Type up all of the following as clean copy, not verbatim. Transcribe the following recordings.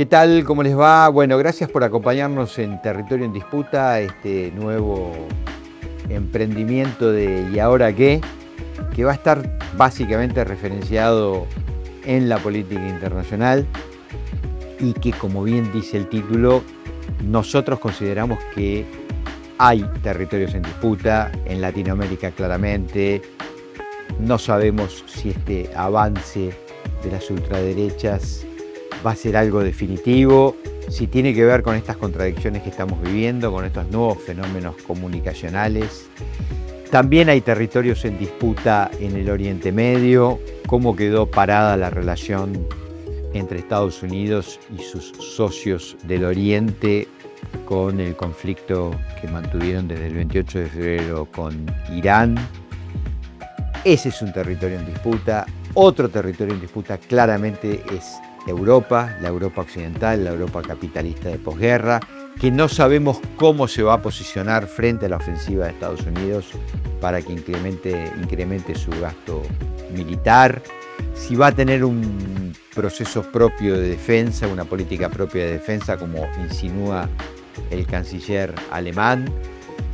¿Qué tal? ¿Cómo les va? Bueno, gracias por acompañarnos en Territorio en Disputa, este nuevo emprendimiento de ¿Y ahora qué?, que va a estar básicamente referenciado en la política internacional y que, como bien dice el título, nosotros consideramos que hay territorios en disputa, en Latinoamérica claramente. No sabemos si este avance de las ultraderechas va a ser algo definitivo, si tiene que ver con estas contradicciones que estamos viviendo, con estos nuevos fenómenos comunicacionales. También hay territorios en disputa en el Oriente Medio, cómo quedó parada la relación entre Estados Unidos y sus socios del Oriente con el conflicto que mantuvieron desde el 28 de febrero con Irán. Ese es un territorio en disputa. Otro territorio en disputa claramente es Europa, la Europa occidental, la Europa capitalista de posguerra, que no sabemos cómo se va a posicionar frente a la ofensiva de Estados Unidos para que incremente su gasto militar, si va a tener un proceso propio de defensa, una política propia de defensa, como insinúa el canciller alemán,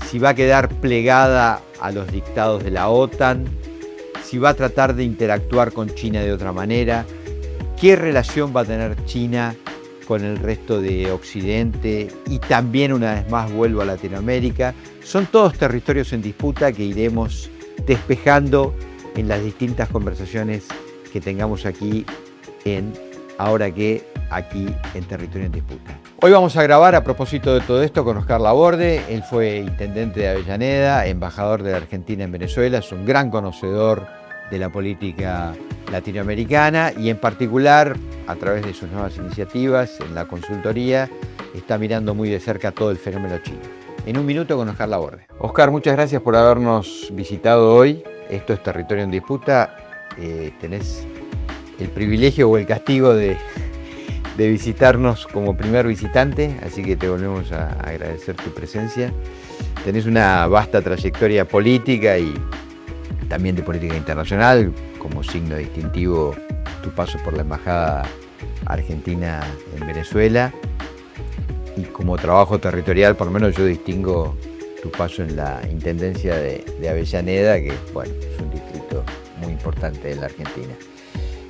si va a quedar plegada a los dictados de la OTAN, si va a tratar de interactuar con China de otra manera, qué relación va a tener China con el resto de Occidente y también, una vez más, vuelvo a Latinoamérica. Son todos territorios en disputa que iremos despejando en las distintas conversaciones que tengamos aquí en Ahora qué, aquí en Territorio en Disputa. Hoy vamos a grabar, a propósito de todo esto, con Oscar Laborde. Él fue intendente de Avellaneda, embajador de la Argentina en Venezuela, es un gran conocedor de la política latinoamericana y, en particular, a través de sus nuevas iniciativas en la consultoría, está mirando muy de cerca todo el fenómeno chino. En un minuto con Oscar Laborde. Oscar, muchas gracias por habernos visitado hoy. Esto es Territorio en Disputa. Tenés el privilegio o el castigo de visitarnos como primer visitante, así que te volvemos a agradecer tu presencia. Tenés una vasta trayectoria política y también de política internacional, como signo distintivo tu paso por la Embajada Argentina en Venezuela, y como trabajo territorial, por lo menos yo distingo tu paso en la Intendencia de Avellaneda, que bueno, es un distrito muy importante en la Argentina.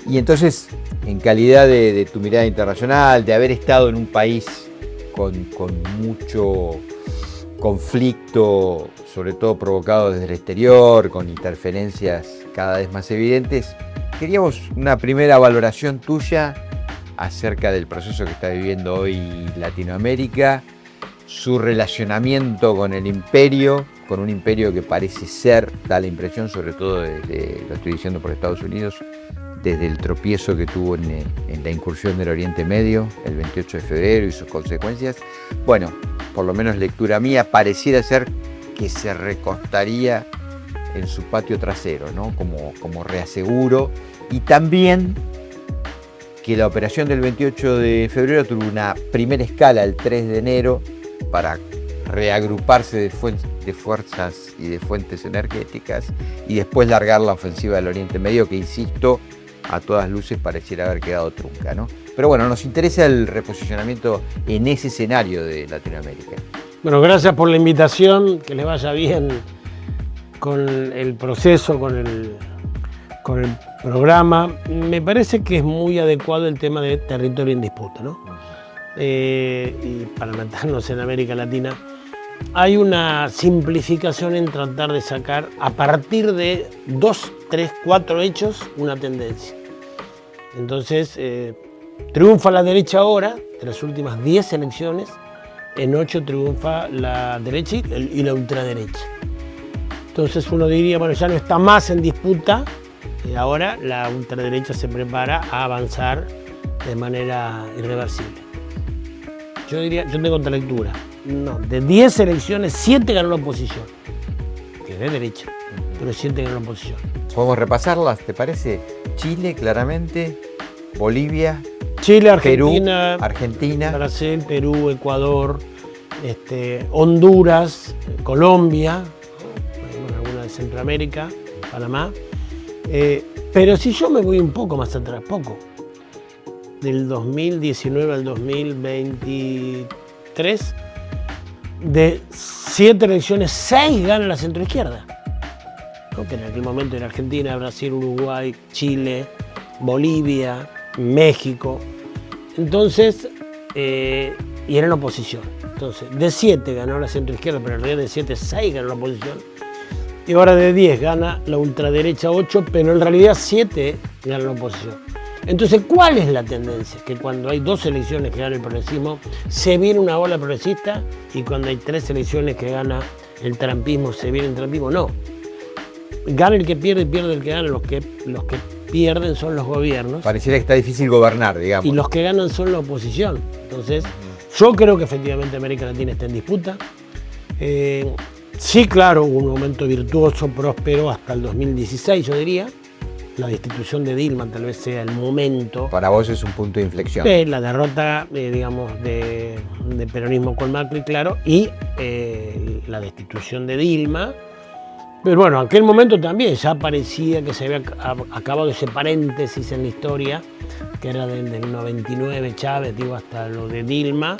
Y entonces, en calidad de tu mirada internacional, de haber estado en un país con mucho conflicto, sobre todo provocado desde el exterior, con interferencias cada vez más evidentes, queríamos una primera valoración tuya acerca del proceso que está viviendo hoy Latinoamérica, su relacionamiento con el imperio, con un imperio que parece ser, da la impresión, sobre todo lo estoy diciendo por Estados Unidos, desde el tropiezo que tuvo en la incursión del Oriente Medio, el 28 de febrero y sus consecuencias. Bueno, por lo menos lectura mía, pareciera ser que se recostaría en su patio trasero, ¿no? Como reaseguro, y también que la operación del 28 de febrero tuvo una primera escala el 3 de enero para reagruparse de fuerzas y de fuentes energéticas y después largar la ofensiva del Oriente Medio, que, insisto, a todas luces pareciera haber quedado trunca, ¿no? Pero bueno, nos interesa el reposicionamiento en ese escenario de Latinoamérica. Bueno, gracias por la invitación, que les vaya bien con el proceso, con el programa. Me parece que es muy adecuado el tema de territorio en disputa, ¿no? Y para meternos en América Latina, hay una simplificación en tratar de sacar, a partir de 2, 3, 4 hechos, una tendencia. Entonces, triunfa la derecha ahora, de las últimas 10 elecciones, en 8 triunfa la derecha y la ultraderecha. Entonces uno diría, bueno, ya no está más en disputa, ahora la ultraderecha se prepara a avanzar de manera irreversible. Yo diría, yo tengo otra lectura. No, de 10 elecciones, 7 ganó la oposición, que es de derecha, pero 7 ganó la oposición. ¿Podemos repasarlas, te parece? Chile, claramente, Bolivia, Chile, Argentina, Argentina, Brasil, Perú, Ecuador, Honduras, Colombia, alguna de Centroamérica, Panamá. Pero si yo me voy un poco más atrás, del 2019 al 2023, de 7 elecciones, 6 gana la centroizquierda, ¿no? Que en aquel momento era Argentina, Brasil, Uruguay, Chile, Bolivia, México. Entonces, y eran oposición. Entonces, de 7 ganó la centroizquierda, pero en realidad de 7, 6 ganó la oposición. Y ahora de 10 gana la ultraderecha 8, pero en realidad 7 gana la oposición. Entonces, ¿cuál es la tendencia? Que cuando hay 2 elecciones que gana el progresismo, se viene una ola progresista, y cuando hay 3 elecciones que gana el trampismo, se viene el trampismo. No. Gana el que pierde y pierde el que gana. Los que pierden son los gobiernos. Pareciera que está difícil gobernar, digamos. Y los que ganan son la oposición. Entonces, yo creo que efectivamente América Latina está en disputa. Sí, claro, hubo un momento virtuoso, próspero, hasta el 2016, yo diría. La destitución de Dilma tal vez sea el momento. Para vos es un punto de inflexión. La derrota, digamos, de peronismo con Macri, claro, y la destitución de Dilma. Pero bueno, en aquel momento también ya parecía que se había acabado ese paréntesis en la historia, que era del 99 Chávez, digo, hasta lo de Dilma,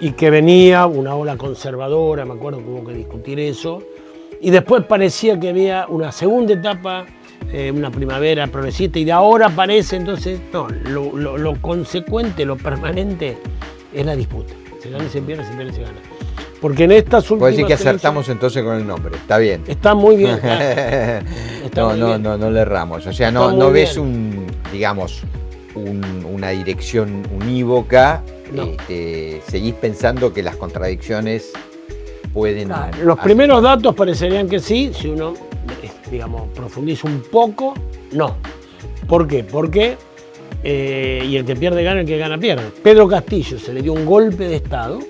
y que venía una ola conservadora, me acuerdo que hubo que discutir eso, y después parecía que había una segunda etapa, una primavera progresista, y de ahora parece, entonces, no, lo consecuente, lo permanente es la disputa. Se gana y se pierde, se pierde y se gana. Porque en estas últimas... Puedo decir que acertamos entonces con el nombre, está bien. Está muy bien, claro. No le erramos, o sea, no ves una dirección unívoca, no. Seguís pensando que las contradicciones pueden... Claro, los primeros datos parecerían que sí, si uno, digamos, profundiza un poco, no. ¿Por qué? Porque, y el que pierde gana, el que gana pierde. Pedro Castillo se le dio un golpe de Estado,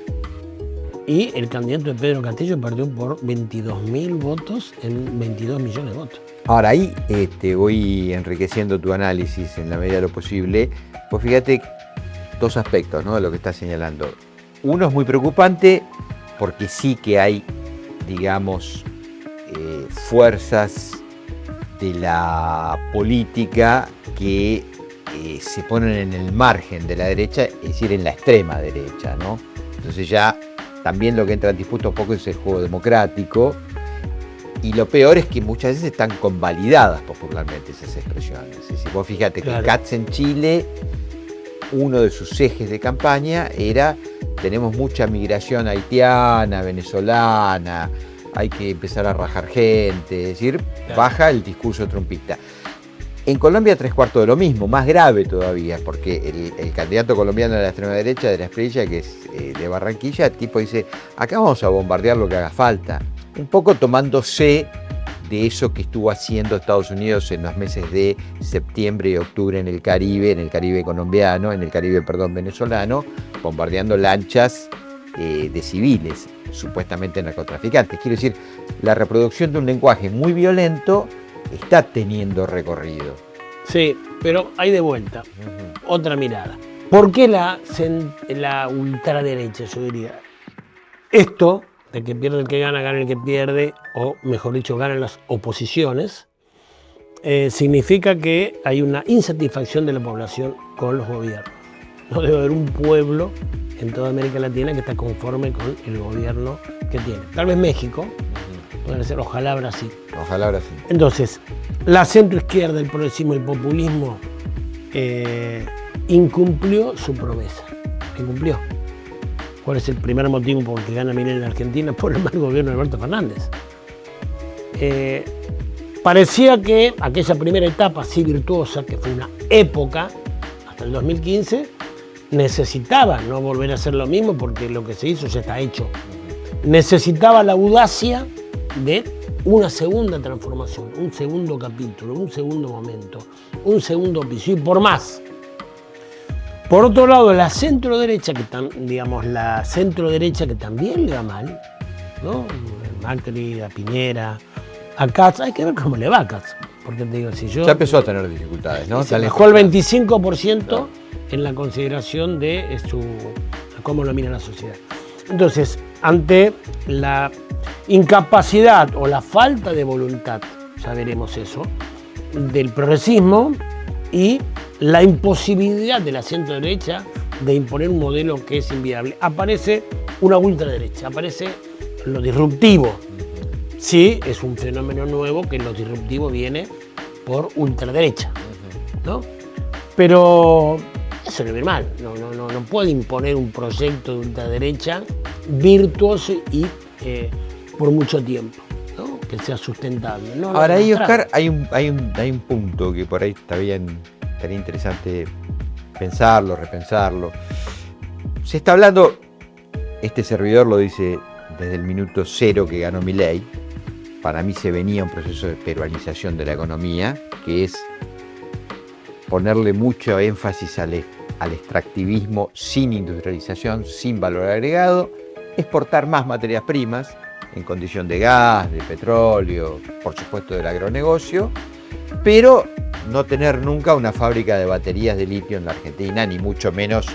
y el candidato de Pedro Castillo perdió por 22.000 votos en 22 millones de votos. Ahora ahí voy enriqueciendo tu análisis en la medida de lo posible. Pues fíjate 2 aspectos, ¿no?, de lo que estás señalando. Uno es muy preocupante porque sí que hay, digamos, fuerzas de la política que se ponen en el margen de la derecha, es decir, en la extrema derecha, ¿no? Entonces ya también lo que entra en disputa un poco es el juego democrático, y lo peor es que muchas veces están convalidadas popularmente esas expresiones. Es decir, vos fíjate que Katz en Chile, uno de sus ejes de campaña era: tenemos mucha migración haitiana, venezolana, hay que empezar a rajar gente, es decir, baja el discurso trumpista. En Colombia 3/4 de lo mismo, más grave todavía, porque el candidato colombiano de la extrema derecha, de la Espriella, que es de Barranquilla, el tipo dice: acá vamos a bombardear lo que haga falta. Un poco tomándose de eso que estuvo haciendo Estados Unidos en los meses de septiembre y octubre en el Caribe colombiano, venezolano, bombardeando lanchas de civiles, supuestamente narcotraficantes. Quiero decir, la reproducción de un lenguaje muy violento está teniendo recorrido. Sí, pero hay de vuelta, otra mirada. ¿Por qué la ultraderecha, yo diría? Esto, de que pierde el que gana, gana el que pierde, o mejor dicho, ganan las oposiciones, significa que hay una insatisfacción de la población con los gobiernos. No debe haber un pueblo en toda América Latina que está conforme con el gobierno que tiene. Tal vez México, puede ser, ojalá Brasil. Ojalá Brasil. Entonces, la centroizquierda, el progresismo, el populismo, incumplió su promesa. Incumplió. ¿Cuál es el primer motivo por el que gana Milei en Argentina? Por el mal gobierno de Alberto Fernández. Parecía que aquella primera etapa así virtuosa, que fue una época, hasta el 2015, necesitaba no volver a hacer lo mismo, porque lo que se hizo ya está hecho. Necesitaba la audacia de una segunda transformación, un segundo capítulo, un segundo momento, un segundo piso, y por más. Por otro lado, la centroderecha, que también le va mal, ¿no? Macri, a Piñera, a Katz, hay que ver cómo le va a Katz. Porque te digo, si yo... Ya empezó a tener dificultades, ¿no? Se bajó el 25% en la consideración de cómo lo mira la sociedad. Entonces, ante la incapacidad o la falta de voluntad, ya veremos eso, del progresismo, y la imposibilidad de la centro derecha de imponer un modelo que es inviable. Aparece una ultraderecha, aparece lo disruptivo. Sí, es un fenómeno nuevo que lo disruptivo viene por ultraderecha, ¿no? Pero eso no es mal, no puede imponer un proyecto de ultraderecha virtuoso y por mucho tiempo, ¿no? Que sea sustentable. Ahora ahí, Oscar, hay un punto que por ahí estaría interesante pensarlo, repensarlo. Se está hablando, este servidor lo dice desde el minuto cero que ganó Milei. Para mí se venía un proceso de peruanización de la economía, que es ponerle mucho énfasis al extractivismo sin industrialización, sin valor agregado, exportar más materias primas en condición de gas, de petróleo, por supuesto del agronegocio, pero no tener nunca una fábrica de baterías de litio en la Argentina, ni mucho menos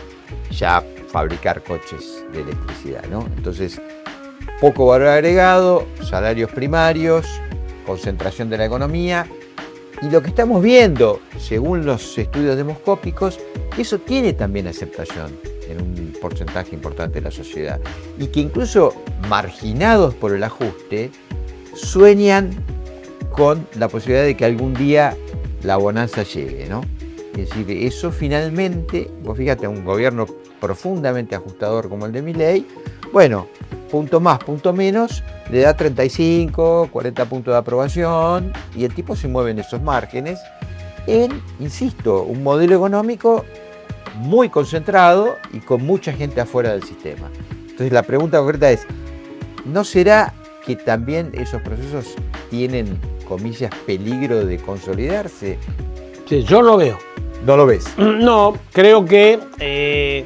ya fabricar coches de electricidad, ¿no? Entonces, poco valor agregado, salarios primarios, concentración de la economía, y lo que estamos viendo, según los estudios demoscópicos, que eso tiene también aceptación en un porcentaje importante de la sociedad, y que incluso marginados por el ajuste, sueñan con la posibilidad de que algún día la bonanza llegue, ¿no? Es decir, eso finalmente, vos fíjate, un gobierno profundamente ajustador como el de Milei, bueno, punto más, punto menos, le da 35, 40 puntos de aprobación y el tipo se mueve en esos márgenes en, insisto, un modelo económico muy concentrado y con mucha gente afuera del sistema. Entonces la pregunta concreta es, ¿no será que también esos procesos tienen, comillas, peligro de consolidarse? Sí, yo lo veo. ¿No lo ves? No, creo que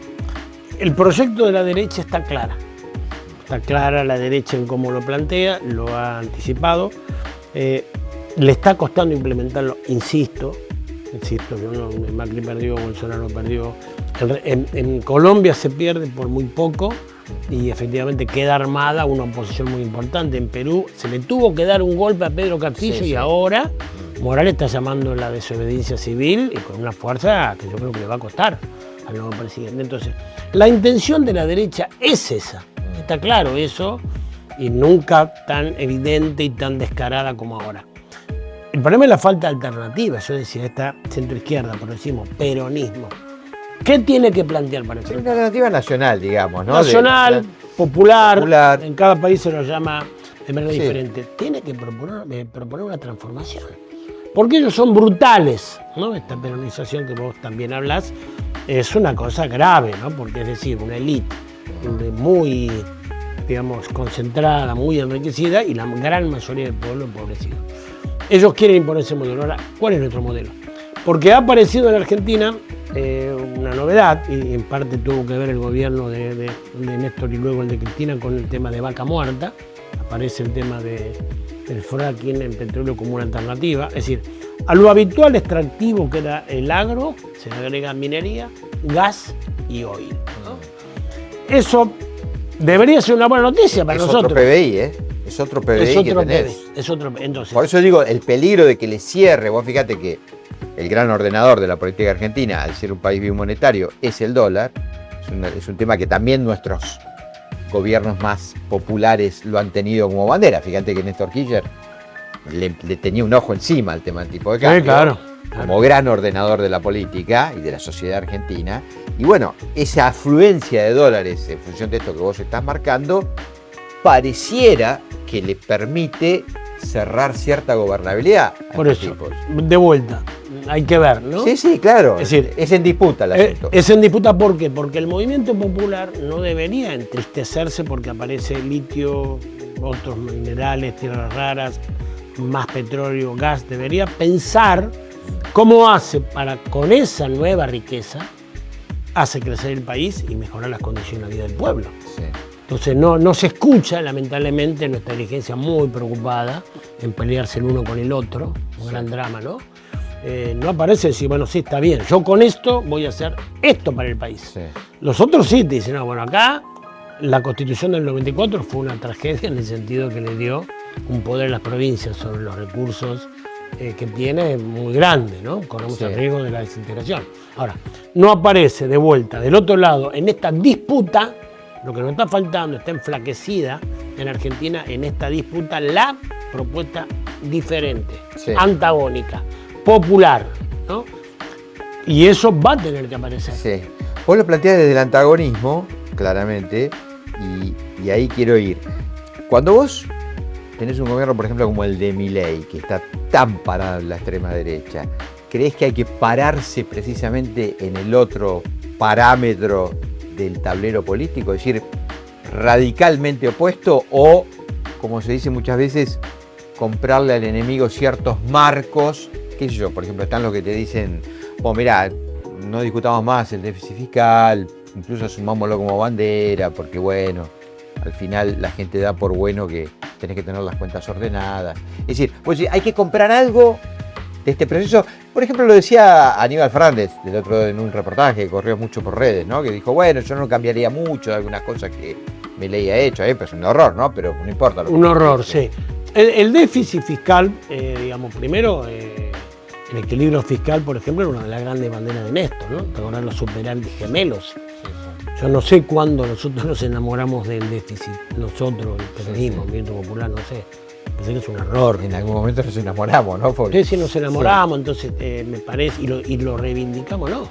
el proyecto de la derecha está clara. Está clara la derecha en cómo lo plantea, lo ha anticipado. Le está costando implementarlo, insisto, Macri perdió, Bolsonaro perdió. En Colombia se pierde por muy poco y efectivamente queda armada una oposición muy importante. En Perú se le tuvo que dar un golpe a Pedro Castillo y ahora Morales está llamando a la desobediencia civil y con una fuerza que yo creo que le va a costar al nuevo presidente. Entonces, la intención de la derecha es esa. Está claro eso, y nunca tan evidente y tan descarada como ahora. El problema es la falta de alternativa. Yo decía, esta centroizquierda, por decimos, peronismo. ¿Qué tiene que plantear para eso? Una alternativa nacional, digamos, ¿no? Nacional, popular, en cada país se lo llama de manera diferente. Tiene que proponer una transformación. Porque ellos son brutales, ¿no? Esta peronización que vos también hablás es una cosa grave, ¿no? Porque es decir, una élite muy, digamos, concentrada, muy enriquecida y la gran mayoría del pueblo empobrecido. Ellos quieren imponer ese modelo. Ahora, ¿cuál es nuestro modelo? Porque ha aparecido en la Argentina una novedad, y en parte tuvo que ver el gobierno de Néstor y luego el de Cristina con el tema de vaca muerta. Aparece el tema del fracking en petróleo como una alternativa. Es decir, a lo habitual extractivo que era el agro, se le agrega minería, gas y oil, ¿no? Eso debería ser una buena noticia para nosotros. Es otro PBI, ¿eh? Es otro PBI que tenés. Entonces, por eso digo, el peligro de que le cierre, vos fíjate que el gran ordenador de la política argentina, al ser un país bimonetario, es el dólar. Es un tema que también nuestros gobiernos más populares lo han tenido como bandera. Fíjate que Néstor Kirchner le tenía un ojo encima al tema del tipo de cambio. Sí, claro. Como gran ordenador de la política y de la sociedad argentina. Y bueno, esa afluencia de dólares en función de esto que vos estás marcando, pareciera que le permite cerrar cierta gobernabilidad. Por eso, de vuelta, hay que ver, ¿no? Sí, claro. Es decir, es en disputa el asunto. Es en disputa, ¿por qué? Porque el movimiento popular no debería entristecerse porque aparece litio, otros minerales, tierras raras, más petróleo, gas. Debería pensar cómo hace para, con esa nueva riqueza, hace crecer el país y mejorar las condiciones de vida del pueblo. Sí. Entonces no se escucha, lamentablemente, nuestra dirigencia muy preocupada en pelearse el uno con el otro, un gran drama, ¿no? No aparece decir, bueno, sí, está bien, yo con esto voy a hacer esto para el país. Sí. Los otros sí te dicen, no, bueno, acá la Constitución del 94 fue una tragedia en el sentido que le dio un poder a las provincias sobre los recursos que tiene es muy grande, ¿no? Corremos Sí. el riesgo de la desintegración. Ahora, no aparece de vuelta del otro lado en esta disputa, lo que nos está faltando, está enflaquecida en Argentina en esta disputa la propuesta diferente, Sí. antagónica, popular, ¿no? Y eso va a tener que aparecer. Sí. Vos lo planteás desde el antagonismo, claramente, y ahí quiero ir. Cuando vos tenés un gobierno, por ejemplo, como el de Milei, que está tan parado en la extrema derecha, ¿crees que hay que pararse precisamente en el otro parámetro del tablero político? Es decir, radicalmente opuesto o, como se dice muchas veces, comprarle al enemigo ciertos marcos, qué sé yo, por ejemplo, están los que te dicen, bueno, mirá, no discutamos más el déficit fiscal, incluso asumámoslo como bandera, porque bueno, al final la gente da por bueno que tenés que tener las cuentas ordenadas. Es decir, pues hay que comprar algo de este proceso. Por ejemplo, lo decía Aníbal Fernández del otro en un reportaje que corrió mucho por redes, ¿no? Que dijo, bueno, yo no cambiaría mucho de algunas cosas que Milei ha hecho, pues es un horror, ¿no? Pero no importa. Un horror, sí. El déficit fiscal, digamos, primero, el equilibrio fiscal, por ejemplo, era una de las grandes banderas de Néstor, ¿no? Te acordás los superávit gemelos. Yo no sé cuándo nosotros nos enamoramos del déficit, nosotros, el peronismo, el movimiento popular, no sé. Pensé que es un error. En algún momento nos enamoramos, ¿no? Porque... Sí, nos enamoramos, entonces me parece, y lo reivindicamos, ¿no?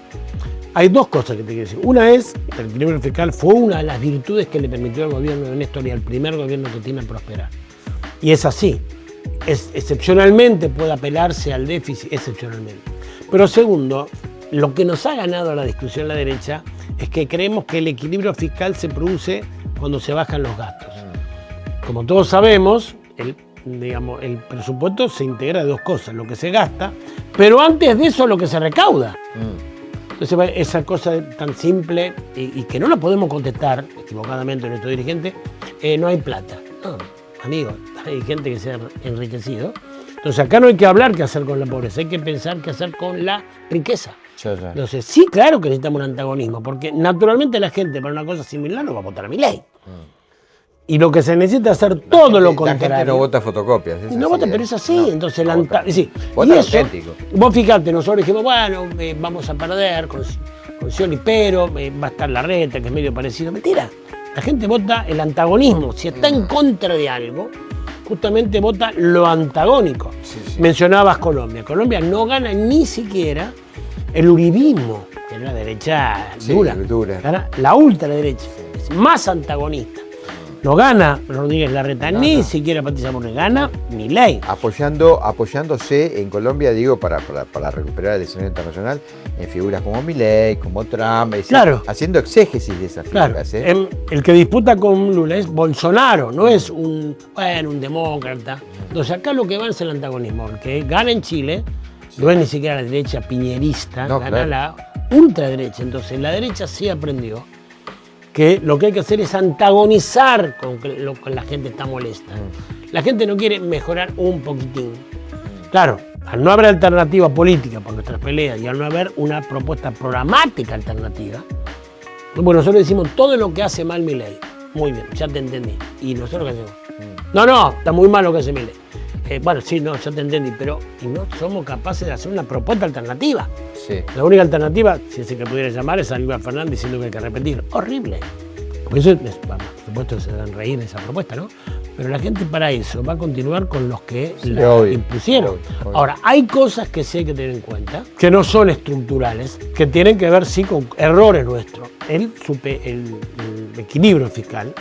Hay dos cosas que te quiero decir. Una es, el equilibrio fiscal fue una de las virtudes que le permitió al gobierno de Néstor y al primer gobierno que tiene prosperar. Y es así. Excepcionalmente puede apelarse al déficit, excepcionalmente. Pero segundo, lo que nos ha ganado la discusión en la derecha es que creemos que el equilibrio fiscal se produce cuando se bajan los gastos. Como todos sabemos, el presupuesto se integra de dos cosas, lo que se gasta, pero antes de eso lo que se recauda. Entonces esa cosa tan simple y que no la podemos contestar equivocadamente nuestro dirigente, no hay plata. No, amigos, hay gente que se ha enriquecido. Entonces acá no hay que hablar qué hacer con la pobreza, hay que pensar qué hacer con la riqueza. Entonces sí, claro que necesitamos un antagonismo, porque naturalmente la gente para una cosa similar no va a votar a Milei. Y lo que se necesita es hacer todo lo contrario. La gente no vota fotocopias. No vota, pero es así. Entonces, sí. Vota Y eso, auténtico. vos fijate, nosotros dijimos, bueno, vamos a perder con Scioli, pero va a estar Larreta, que es medio parecido. Mentira. La gente vota el antagonismo. Si está en contra de algo, justamente vota lo antagónico. Sí. Mencionabas Colombia. Colombia no gana ni siquiera el uribismo, que es la derecha dura. Gana la ultraderecha, es más antagonista. No gana Rodríguez Larreta, ni siquiera Patricia Bullrich, gana Milei. Apoyándose en Colombia, digo, para recuperar el escenario internacional, en figuras como Milei, como Trump, claro. Haciendo exégesis de esas figuras. Claro. El que disputa con Lula es Bolsonaro, no es un demócrata. Entonces acá lo que va es el antagonismo, el que gana en Chile, no es ni siquiera la derecha piñerista, gana la ultraderecha. Entonces la derecha sí aprendió que lo que hay que hacer es antagonizar con lo que la gente está molesta. La gente no quiere mejorar un poquitín. Claro, al no haber alternativa política por nuestras peleas y al no haber una propuesta programática alternativa, bueno, nosotros decimos todo lo que hace mal Milei. Muy bien, ya te entendí. ¿Y nosotros qué hacemos? No, está muy mal lo que hace Milei. Bueno, sí, no, ya te entendí, pero y no somos capaces de hacer una propuesta alternativa. Sí. La única alternativa, si es que pudiera llamar, es Aníbal Fernández diciendo que hay que repetir. Horrible. Porque eso, por supuesto, se dan reír de esa propuesta, ¿no? Pero la gente para eso va a continuar con los que la impusieron. Obvio. Ahora, hay cosas que sí hay que tener en cuenta, que no son estructurales, que tienen que ver, sí, con errores nuestros. El equilibrio fiscal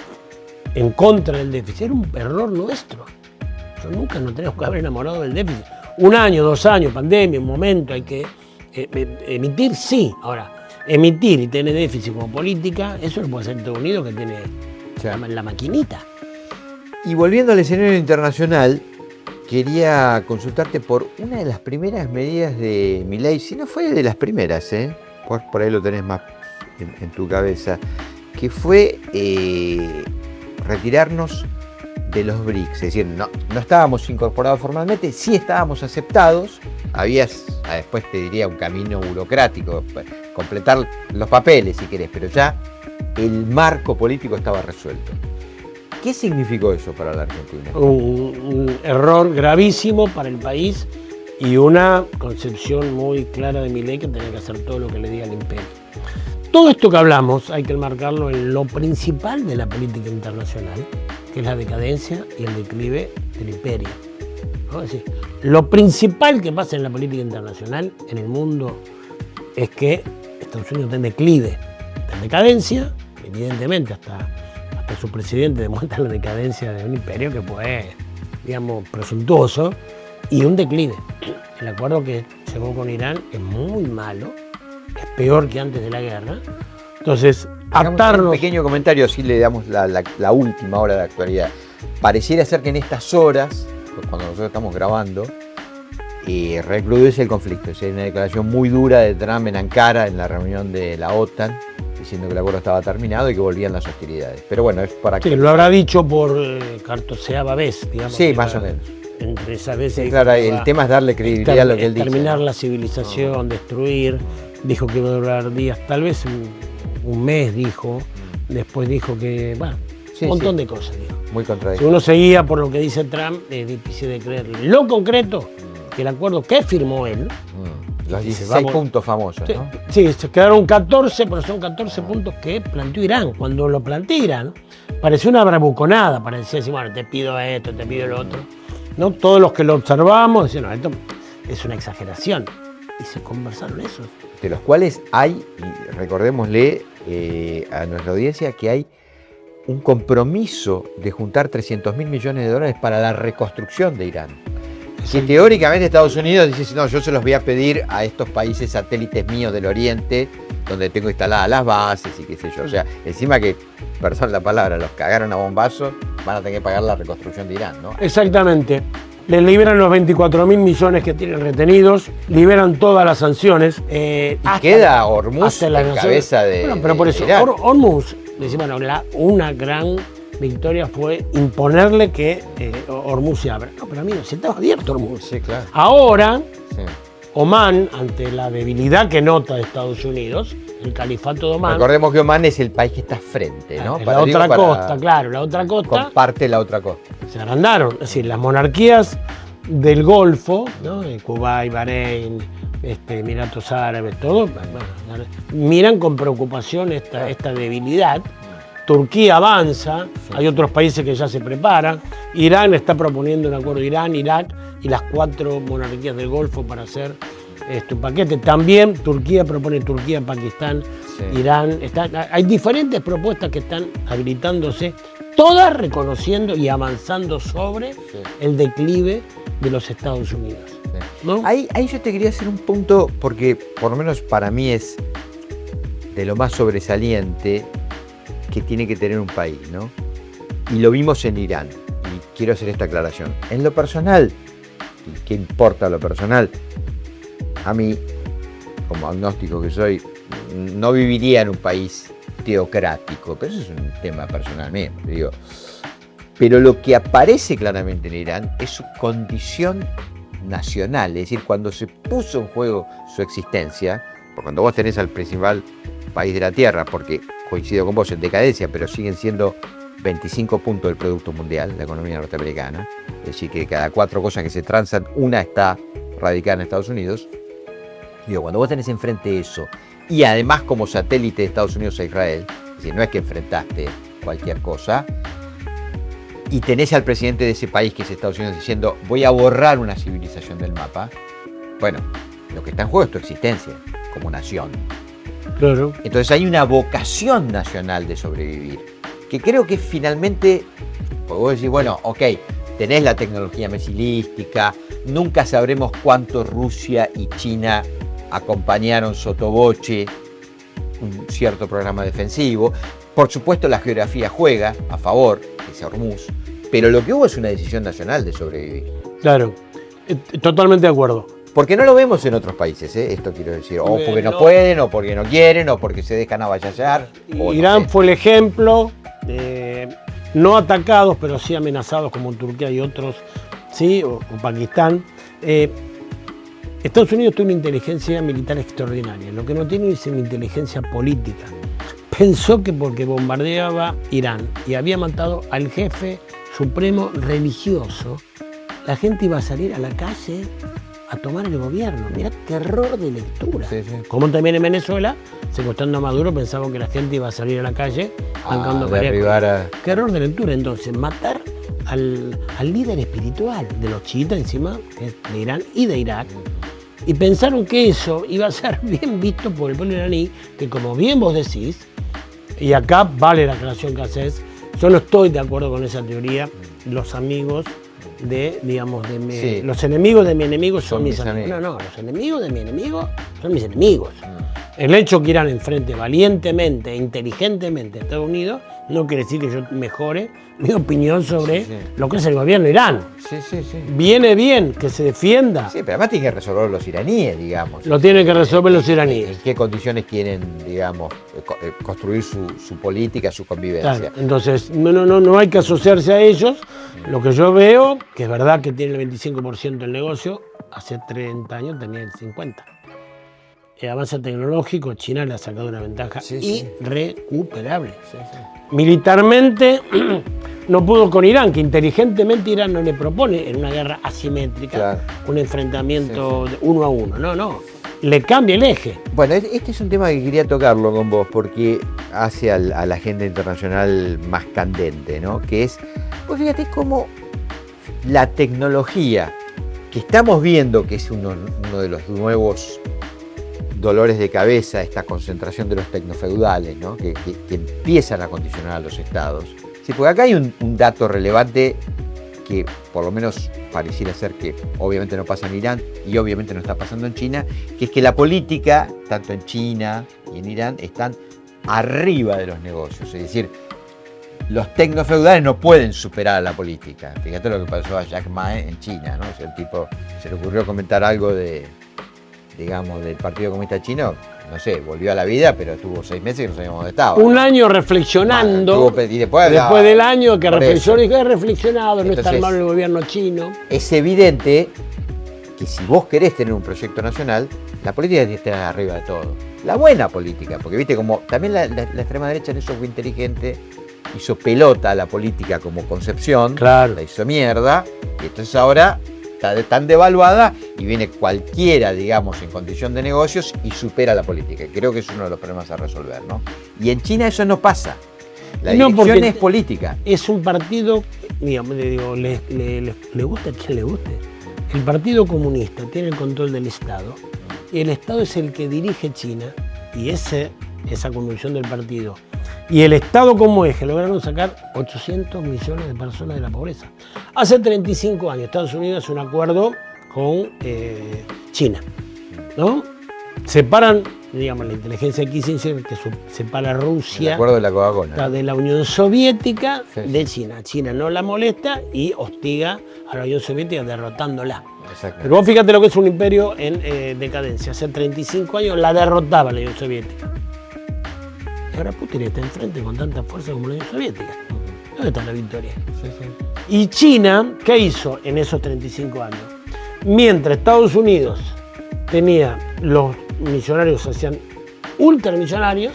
en contra del déficit era un error nuestro. Nunca nos tenemos que haber enamorado del déficit. 1 año, 2 años, pandemia, un momento, hay que emitir, sí. Ahora, emitir y tener déficit como política, eso lo puede hacer Estados Unidos, que tiene la maquinita. Y volviendo al escenario internacional, quería consultarte por una de las primeras medidas de Milei, si no fue de las primeras, por ahí lo tenés más en tu cabeza, que fue retirarnos de los BRICS, es decir, no estábamos incorporados formalmente, sí estábamos aceptados, había, después te diría, un camino burocrático, completar los papeles si querés, pero ya el marco político estaba resuelto. ¿Qué significó eso para la Argentina? Un error gravísimo para el país y una concepción muy clara de Milei que tenía que hacer todo lo que le diga el imperio. Todo esto que hablamos hay que enmarcarlo en lo principal de la política internacional, que es la decadencia y el declive del imperio, ¿no? Es decir, lo principal que pasa en la política internacional en el mundo es que Estados Unidos está en declive, está en decadencia, evidentemente hasta su presidente demuestra la decadencia de un imperio que fue, digamos, presuntuoso, y un declive. El acuerdo que llegó con Irán es muy malo, es peor que antes de la guerra. Entonces, atarnos... Un pequeño comentario, así le damos la última hora de actualidad. Pareciera ser que en estas horas, cuando nosotros estamos grabando, recrudece el conflicto. Hay una declaración muy dura de Trump en Ankara, en la reunión de la OTAN, diciendo que el acuerdo estaba terminado y que volvían las hostilidades. Pero bueno, es para que... Sí, lo habrá dicho por cartoseaba vez, digamos. Sí, más o menos. Entre esas veces... Sí, claro, el tema es darle credibilidad a lo que él dice. Terminar la civilización, destruir. Dijo que iba a durar días, tal vez un mes, dijo. Después dijo que, bueno, un montón de cosas, dijo. Muy contradictorio. Si uno seguía por lo que dice Trump, es difícil de creerle. Lo concreto, que el acuerdo que firmó él... Los 16 puntos famosos, ¿no? Sí, se quedaron 14, pero son 14 puntos que planteó Irán. Cuando lo planteó Irán, pareció una bravuconada, parecía decir, bueno, te pido esto, te pido lo otro. ¿No? Todos los que lo observamos decían, no, esto es una exageración. Y se conversaron eso. De los cuales hay, y recordémosle a nuestra audiencia, que hay un compromiso de juntar 300.000 millones de dólares para la reconstrucción de Irán. Que teóricamente Estados Unidos dice, no, yo se los voy a pedir a estos países satélites míos del Oriente, donde tengo instaladas las bases y qué sé yo. O sea, encima que, perdón la palabra, los cagaron a bombazos, van a tener que pagar la reconstrucción de Irán, ¿no? Exactamente. Les liberan los 24.000 millones que tienen retenidos, liberan todas las sanciones. Y queda Hormuz en cabeza de... Bueno, pero por eso, Hormuz, decimos, bueno, una gran victoria fue imponerle que Hormuz se abra. No, pero amigo, si estaba abierto Hormuz. Sí, claro. Ahora, sí. Omán, ante la debilidad que nota de Estados Unidos, el califato de Omán... Recordemos que Omán es el país que está frente, ¿no? La otra costa, claro, la otra costa... Comparte la otra costa. Se agrandaron. Es decir, las monarquías del Golfo, ¿no? Kuwait, Bahrein, Emiratos Árabes, todo, miran con preocupación esta debilidad. Turquía avanza, hay otros países que ya se preparan. Irán está proponiendo un acuerdo, Irán, Irak y las 4 monarquías del Golfo para hacer un paquete. También Turquía propone Pakistán, sí. Irán. Hay diferentes propuestas que están habilitándose, todas reconociendo y avanzando sobre el declive de los Estados Unidos. Sí. ¿No? Ahí yo te quería hacer un punto, porque por lo menos para mí es de lo más sobresaliente que tiene que tener un país, ¿no? Y lo vimos en Irán, y quiero hacer esta aclaración. En lo personal, y qué importa lo personal, a mí, como agnóstico que soy, no viviría en un país teocrático, pero eso es un tema personal mío, digo. Pero lo que aparece claramente en Irán es su condición nacional, es decir, cuando se puso en juego su existencia, porque cuando vos tenés al principal país de la Tierra, porque coincido con vos en decadencia, pero siguen siendo 25 puntos del Producto Mundial, la economía norteamericana, es decir, que cada 4 cosas que se transan, una está radicada en Estados Unidos. Digo, cuando vos tenés enfrente eso, y además como satélite de Estados Unidos a Israel, es decir, no es que enfrentaste cualquier cosa, y tenés al presidente de ese país, que es Estados Unidos, diciendo, voy a borrar una civilización del mapa, bueno, lo que está en juego es tu existencia como nación. Claro. Entonces hay una vocación nacional de sobrevivir, que creo que finalmente, pues vos decís, bueno, ok, tenés la tecnología misilística, nunca sabremos cuánto Rusia y China acompañaron sotoboche un cierto programa defensivo. Por supuesto la geografía juega a favor, ese Hormuz, pero lo que hubo es una decisión nacional de sobrevivir. Claro, totalmente de acuerdo. Porque no lo vemos en otros países, esto quiero decir, o porque no pueden, o porque no quieren, o porque se dejan avallallar. Irán fue el ejemplo, no atacados, pero sí amenazados como Turquía y otros, sí, o Pakistán. Estados Unidos tiene una inteligencia militar extraordinaria, lo que no tiene es una inteligencia política. Pensó que porque bombardeaba Irán y había matado al jefe supremo religioso, la gente iba a salir a la calle a tomar el gobierno. Mirá qué error de lectura. Sí, sí. Como también en Venezuela, secuestrando a Maduro, pensaban que la gente iba a salir a la calle bancando derribar Qué error de lectura. Entonces, matar al líder espiritual de los chiitas encima, que es de Irán y de Irak, y pensaron que eso iba a ser bien visto por el pueblo iraní, que como bien vos decís, y acá vale la aclaración que haces, yo no estoy de acuerdo con esa teoría, los amigos de, digamos, los enemigos de mi enemigo son mis amigos. No, los enemigos de mi enemigo son mis enemigos. El hecho que Irán enfrente valientemente e inteligentemente a Estados Unidos no quiere decir que yo mejore mi opinión sobre lo que es el gobierno de Irán. Sí. Viene bien que se defienda. Sí, pero además tienen que resolver los iraníes, digamos. Lo tienen que resolver los iraníes. ¿En qué condiciones quieren, digamos, construir su política, su convivencia? Claro, entonces, no hay que asociarse a ellos. Lo que yo veo, que es verdad que tiene el 25% del negocio, hace 30 años tenía el 50%. El avance tecnológico, China le ha sacado una ventaja irrecuperable. Militarmente no pudo con Irán, que inteligentemente Irán no le propone en una guerra asimétrica un enfrentamiento uno a uno. No, le cambia el eje. Bueno, este es un tema que quería tocarlo con vos porque hace a la agenda internacional más candente, ¿no? Que es, pues fíjate cómo la tecnología que estamos viendo, que es uno de los nuevos dolores de cabeza, esta concentración de los tecnofeudales, ¿no? que empiezan a condicionar a los estados. Sí, porque acá hay un dato relevante que por lo menos pareciera ser que obviamente no pasa en Irán y obviamente no está pasando en China, que es que la política, tanto en China y en Irán, están arriba de los negocios. Es decir, los tecnofeudales no pueden superar a la política. Fíjate lo que pasó a Jack Ma en China, ¿no? O sea, el tipo se le ocurrió comentar algo digamos, del Partido Comunista Chino, no sé, volvió a la vida, pero estuvo 6 meses y no sabíamos dónde estaba. Un año reflexionando, y después del año que reflexionó, y he reflexionado, entonces, no está mal el gobierno chino. Es evidente que si vos querés tener un proyecto nacional, la política tiene que estar arriba de todo. La buena política, porque viste como también la extrema derecha en eso fue inteligente, hizo pelota a la política como concepción, la hizo mierda, y entonces ahora está tan devaluada y viene cualquiera, digamos, en condición de negocios y supera la política. Creo que es uno de los problemas a resolver, ¿no? Y en China eso no pasa. La dirección es política. Es un partido, digamos, le guste a quien le guste. El Partido Comunista tiene el control del Estado y el Estado es el que dirige China y esa conducción del partido. Y el Estado como eje lograron sacar 800 millones de personas de la pobreza. Hace 35 años Estados Unidos hace un acuerdo con China, ¿no? Separan, digamos, la inteligencia de Kissinger, que separa a Rusia, el acuerdo de la Coca-Cola, de la Unión Soviética de China. China no la molesta y hostiga a la Unión Soviética derrotándola. Pero vos fíjate lo que es un imperio en decadencia. Hace 35 años la derrotaba la Unión Soviética. Y ahora Putin está enfrente con tanta fuerza como la Unión Soviética. ¿Dónde está la victoria? Y China, ¿qué hizo en esos 35 años? Mientras Estados Unidos tenía los millonarios, se hacían ultramillonarios,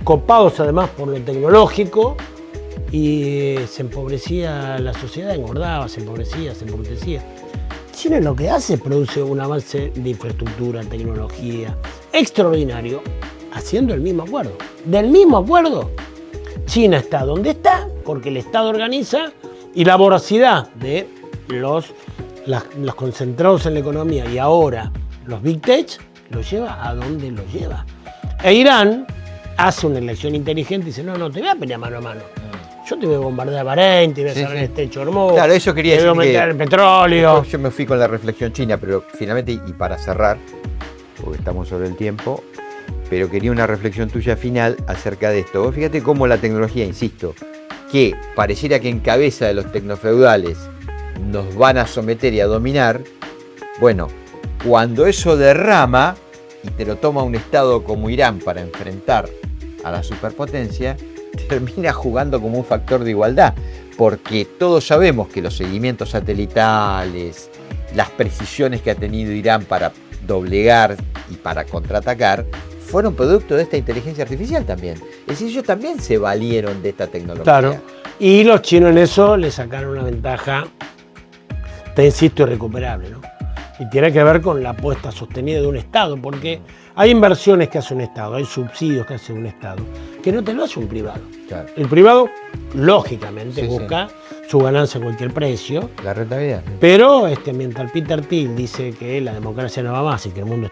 copados además por lo tecnológico, y se empobrecía la sociedad, engordaba, se empobrecía. China lo que hace, produce un avance de infraestructura, tecnología extraordinario, haciendo el mismo acuerdo. Del mismo acuerdo, China está donde está porque el Estado organiza y la voracidad de los concentrados en la economía y ahora los Big Tech los lleva a donde los lleva. E Irán hace una elección inteligente y dice, no, te voy a pelear mano a mano. Yo te voy a bombardear Bahrein, te voy a cerrar el estrecho de Hormuz, claro, eso quería te voy a meter el petróleo. Yo me fui con la reflexión china, pero finalmente, y para cerrar, porque estamos sobre el tiempo, pero quería una reflexión tuya final acerca de esto. Vos fíjate cómo la tecnología, insisto, que pareciera que en cabeza de los tecnofeudales nos van a someter y a dominar, bueno, cuando eso derrama y te lo toma un Estado como Irán para enfrentar a la superpotencia, termina jugando como un factor de igualdad, porque todos sabemos que los seguimientos satelitales, las precisiones que ha tenido Irán para doblegar y para contraatacar, fueron producto de esta inteligencia artificial también. Es decir, ellos también se valieron de esta tecnología. Claro, y los chinos en eso le sacaron una ventaja, te insisto, irrecuperable, ¿no? Y tiene que ver con la apuesta sostenida de un Estado, porque hay inversiones que hace un Estado, hay subsidios que hace un Estado, que no te lo hace un privado. Claro. El privado, lógicamente, Sí, busca su ganancia a cualquier precio, La rentabilidad. pero mientras Peter Thiel dice que la democracia no va más y que el mundo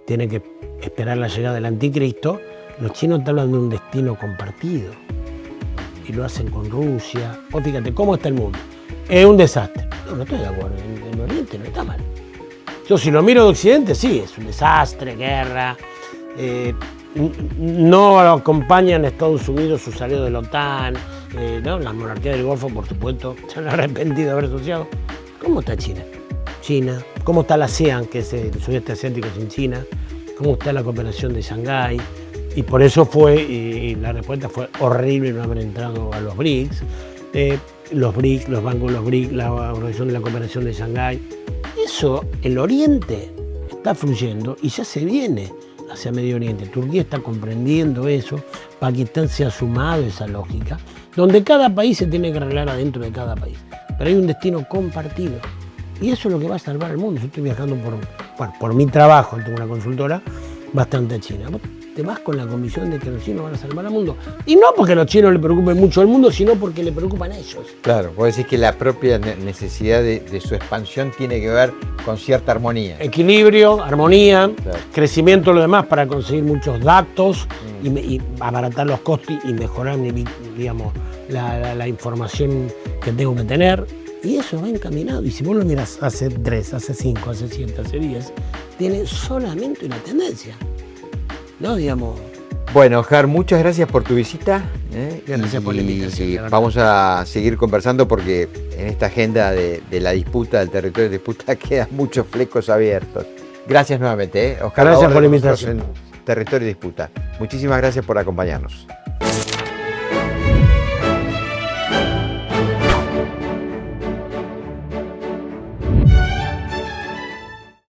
tiene que esperar la llegada del anticristo, los chinos te hablan de un destino compartido. Y lo hacen con Rusia. Vos fíjate, ¿cómo está el mundo? Es un desastre. No estoy de acuerdo. En Oriente no está mal. Yo si lo miro de Occidente, sí, es un desastre, guerra. No acompañan a Estados Unidos su salida de la OTAN. ¿No? Las monarquías del Golfo, por supuesto, se han arrepentido de haber asociado. ¿Cómo está China? China. ¿Cómo está la ASEAN, que es el sudeste asiático sin China? ¿Cómo está la cooperación de Shanghái? Y por eso y la respuesta fue horrible no haber entrado a los BRICS. Los BRICS, los bancos de los BRICS, la Organización de la Cooperación de Shanghái. Eso, el Oriente está fluyendo y ya se viene hacia Medio Oriente. Turquía está comprendiendo eso, Pakistán se ha sumado a esa lógica, donde cada país se tiene que arreglar adentro de cada país. Pero hay un destino compartido y eso es lo que va a salvar al mundo. Yo estoy viajando por mi trabajo, tengo una consultora, bastante a China. Te vas con la convicción de que los chinos van a salvar al mundo. Y no porque a los chinos le preocupen mucho al mundo, sino porque le preocupan a ellos. Claro, vos decís que la propia necesidad de su expansión tiene que ver con cierta armonía. Equilibrio, armonía, Claro. crecimiento de lo demás para conseguir muchos datos y abaratar los costos y mejorar digamos, la información que tengo que tener. Y eso va encaminado. Y si vos lo miras hace 3, hace 5, hace 7, hace 10, tiene solamente una tendencia. ¿No? Digamos. Bueno, Jar, muchas gracias por tu visita. Gracias por la invitación, Y la verdad. vamos a seguir conversando porque en esta agenda de la disputa, del territorio de disputa, quedan muchos flecos abiertos. Gracias nuevamente, Oscar. Gracias Laborde por la con nosotros invitación. en Territorio de Disputa. Muchísimas gracias por acompañarnos.